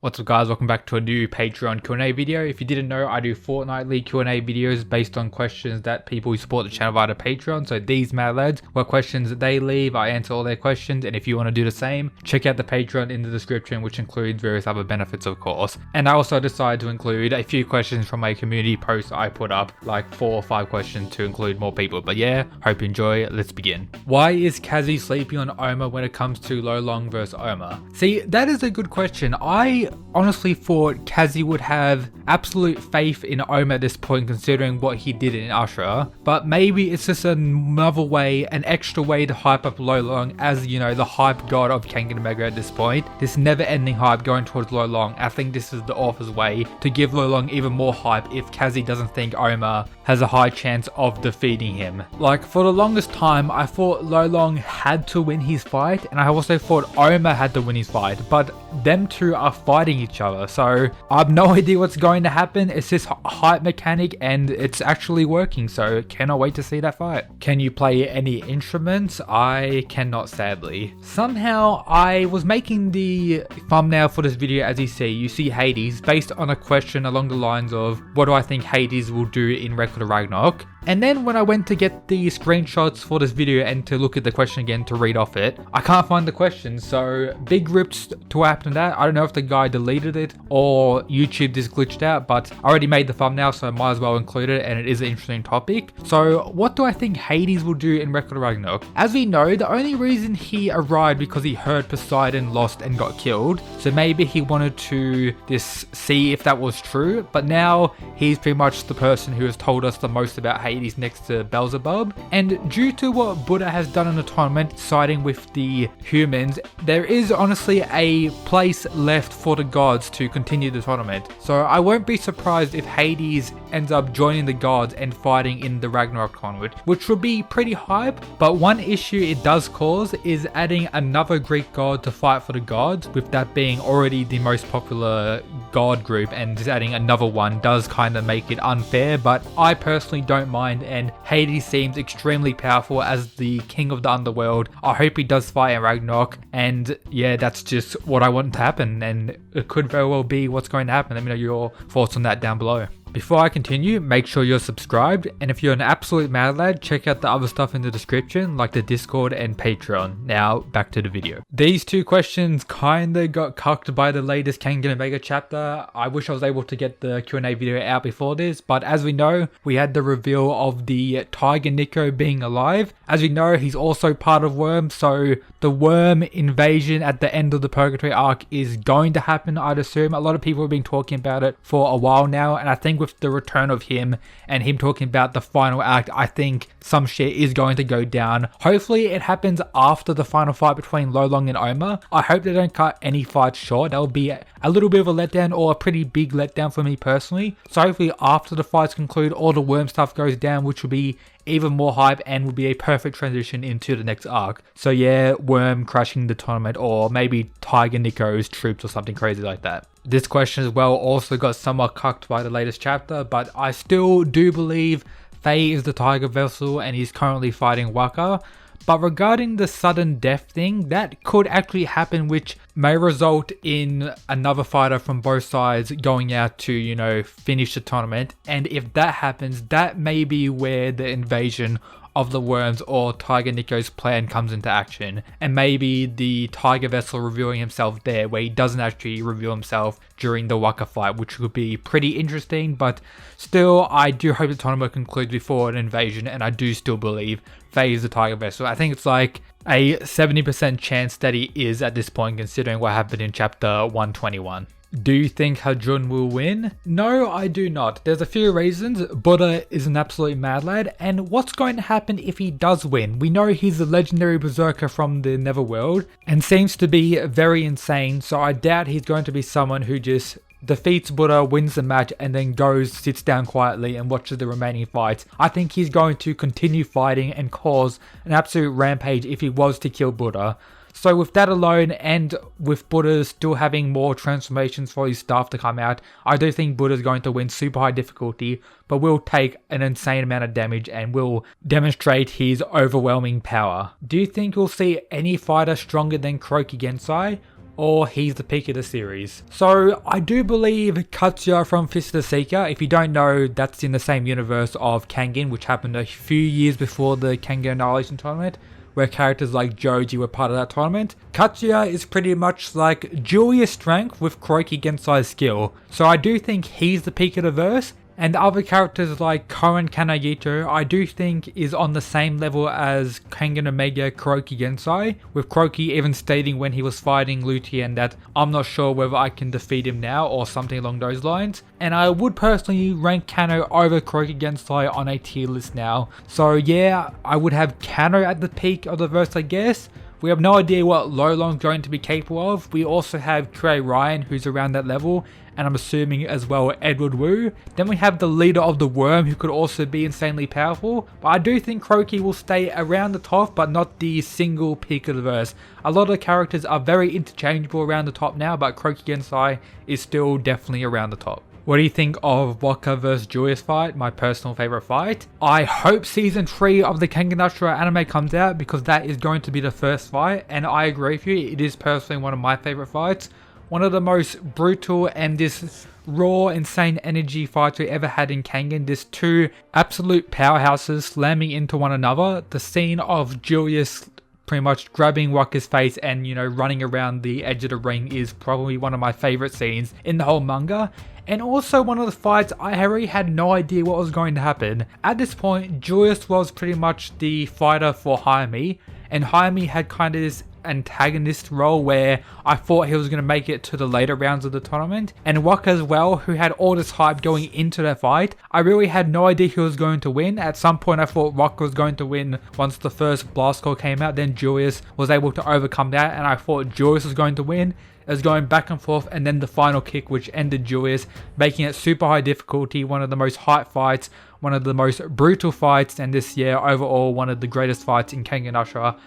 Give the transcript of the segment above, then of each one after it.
What's up guys, welcome back to a new Patreon Q&A video. If you didn't know, I do fortnightly Q&A videos based on questions that people who support the channel via Patreon. So these mad lads, what questions that they leave, I answer all their questions, and if you want to do the same, check out the Patreon in the description, which includes various other benefits of course. And I also decided to include a few questions from my community posts I put up, like 4 or 5 questions to include more people. But yeah, hope you enjoy, let's begin. Why is Kazi sleeping on Oma when it comes to Lolong versus Oma? See, that is a good question. I honestly thought Kazi would have absolute faith in Oma at this point considering what he did in Ashura, but maybe it's just another way, an extra way to hype up Lolong as, you know, the hype god of Kengan Mega at this point. This never ending hype going towards Lolong. I think this is the author's way to give Lolong even more hype if Kazi doesn't think Oma has a high chance of defeating him. Like, for the longest time I thought Lolong had to win his fight, and I also thought Oma had to win his fight, but them two are fighting each other, so I have no idea what's going to happen. It's this hype mechanic and it's actually working, so cannot wait to see that fight. Can you play any instruments? I cannot, sadly. Somehow I was making the thumbnail for this video, as you see Hades, based on a question along the lines of what do I think Hades will do in Ragnarok. And then when I went to get the screenshots for this video and to look at the question again to read off it, I can't find the question, so big rips to what happened to that. I don't know if the guy deleted it or YouTube just glitched out, but I already made the thumbnail, so I might as well include it, and it is an interesting topic. So what do I think Hades will do in Ragnarok? As we know, the only reason he arrived because he heard Poseidon lost and got killed, so maybe he wanted to just see if that was true, but now he's pretty much the person who has told us the most about Hades next to Beelzebub, and due to what Buddha has done in the tournament, siding with the humans, there is honestly a place left for the gods to continue the tournament. So I won't be surprised if Hades ends up joining the gods and fighting in the Ragnarok tournament, which would be pretty hype. But one issue it does cause is adding another Greek god to fight for the gods, with that being already the most popular god group, and just adding another one does kind of make it unfair, but I personally don't mind, and Hades seems extremely powerful as the king of the underworld. I hope he does fight in Ragnarok, and yeah, that's just what I want to happen, and it could very well be what's going to happen. Let me know your thoughts on that down below. Before I continue, make sure you're subscribed, and if you're an absolute mad lad, check out the other stuff in the description like the Discord and Patreon. Now back to the video. These two questions kinda got cucked by the latest Kengan Omega chapter. I wish I was able to get the Q&A video out before this, but as we know, we had the reveal of the Tiger Nico being alive. As we know, he's also part of Worm, so the Worm invasion at the end of the Purgatory arc is going to happen, I'd assume. A lot of people have been talking about it for a while now, and I think with the return of him and him talking about the final act, I think some shit is going to go down. Hopefully it happens after the final fight between Lolong and Oma. I hope they don't cut any fights short. That would be a little bit of a letdown, or a pretty big letdown for me personally. So hopefully after the fights conclude, all the Worm stuff goes down, which will be even more hype and will be a perfect transition into the next arc. So yeah, Worm crushing the tournament, or maybe Tiger Nico's troops or something crazy like that. This question as well also got somewhat cucked by the latest chapter, but I still do believe Faye is the Tiger Vessel and he's currently fighting Waka. But regarding the sudden death thing, that could actually happen, which may result in another fighter from both sides going out to, you know, finish the tournament. And if that happens, that may be where the invasion of the Worms or Tiger Nico's plan comes into action, and maybe the Tiger Vessel revealing himself there, where he doesn't actually reveal himself during the Waka fight, which would be pretty interesting. But still, I do hope the tournament concludes before an invasion, and I do still believe Faye is the Tiger Vessel. I think it's like a 70% chance that he is at this point, considering what happened in chapter 121. Do you think Hajun will win? No, I do not. There's a few reasons. Buddha is an absolute mad lad, and what's going to happen if he does win? We know he's a legendary berserker from the Netherworld and seems to be very insane, so I doubt he's going to be someone who just defeats Buddha, wins the match, and then goes, sits down quietly and watches the remaining fights. I think he's going to continue fighting and cause an absolute rampage if he was to kill Buddha. So with that alone, and with Buddha still having more transformations for his staff to come out, I do think Buddha's going to win super high difficulty, but will take an insane amount of damage and will demonstrate his overwhelming power. Do you think we'll see any fighter stronger than Kroki Gensai? or he's the peak of the series. So I do believe Katsuya from Fist of the Seeker, if you don't know, that's in the same universe of Kengan, which happened a few years before the Kengan Annihilation Tournament, where characters like Joji were part of that tournament. Katsuya is pretty much like Julia's strength with Kuroki Gensai's skill. So I do think he's the peak of the verse. And other characters like Koen Kanagito, I do think is on the same level as Kengan Omega Kuroki Gensai, with Kuroki even stating when he was fighting Lutien that I'm not sure whether I can defeat him now or something along those lines. And I would personally rank Kano over Kuroki Gensai on a tier list now. So yeah, I would have Kano at the peak of the verse, I guess. We have no idea what Lolong's going to be capable of. We also have Kure Ryan, who's around that level, and I'm assuming as well Edward Wu. Then we have the leader of the Worm, who could also be insanely powerful. But I do think Kuroki will stay around the top, but not the single peak of the verse. A lot of the characters are very interchangeable around the top now, but Kuroki Gensai is still definitely around the top. What do you think of Waka vs Julius fight, my personal favorite fight? I hope season 3 of the Kengan Ashura anime comes out, because that is going to be the first fight, and I agree with you, it is personally one of my favorite fights. One of the most brutal and this raw, insane energy fights we ever had in Kengan. There's two absolute powerhouses slamming into one another. The scene of Julius pretty much grabbing Waka's face and, you know, running around the edge of the ring is probably one of my favorite scenes in the whole manga. And also one of the fights, I really had no idea what was going to happen. At this point, Julius was pretty much the fighter for Hayami, and Hayami had kind of this antagonist role where I thought he was going to make it to the later rounds of the tournament. And Waka as well, who had all this hype going into that fight. I really had no idea who was going to win. At some point I thought Waka was going to win once the first blast call came out. Then Julius was able to overcome that, and I thought Julius was going to win. It was going back and forth, and then the final kick which ended Julius, making it super high difficulty, one of the most hype fights, one of the most brutal fights, and this year overall one of the greatest fights in Kengan Ashura.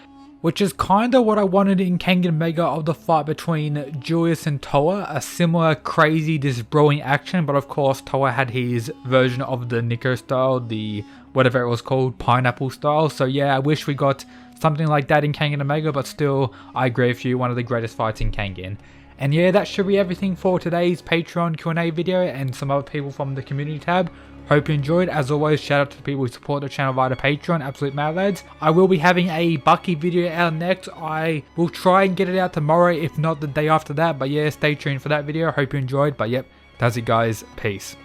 Which is kinda what I wanted in Kengan Mega of the fight between Julius and Toa, a similar crazy disrobing action, but of course Toa had his version of the Nico style, the whatever it was called, pineapple style. So yeah, I wish we got something like that in Kengan Omega, but still, I agree with you, one of the greatest fights in Kengan. And yeah, that should be everything for today's Patreon Q&A video and some other people from the community tab. Hope you enjoyed. As always, shout out to the people who support the channel via the Patreon, absolute mad lads. I will be having a Bucky video out next. I will try and get it out tomorrow, if not the day after that. But yeah, stay tuned for that video. Hope you enjoyed. But yep, that's it guys. Peace.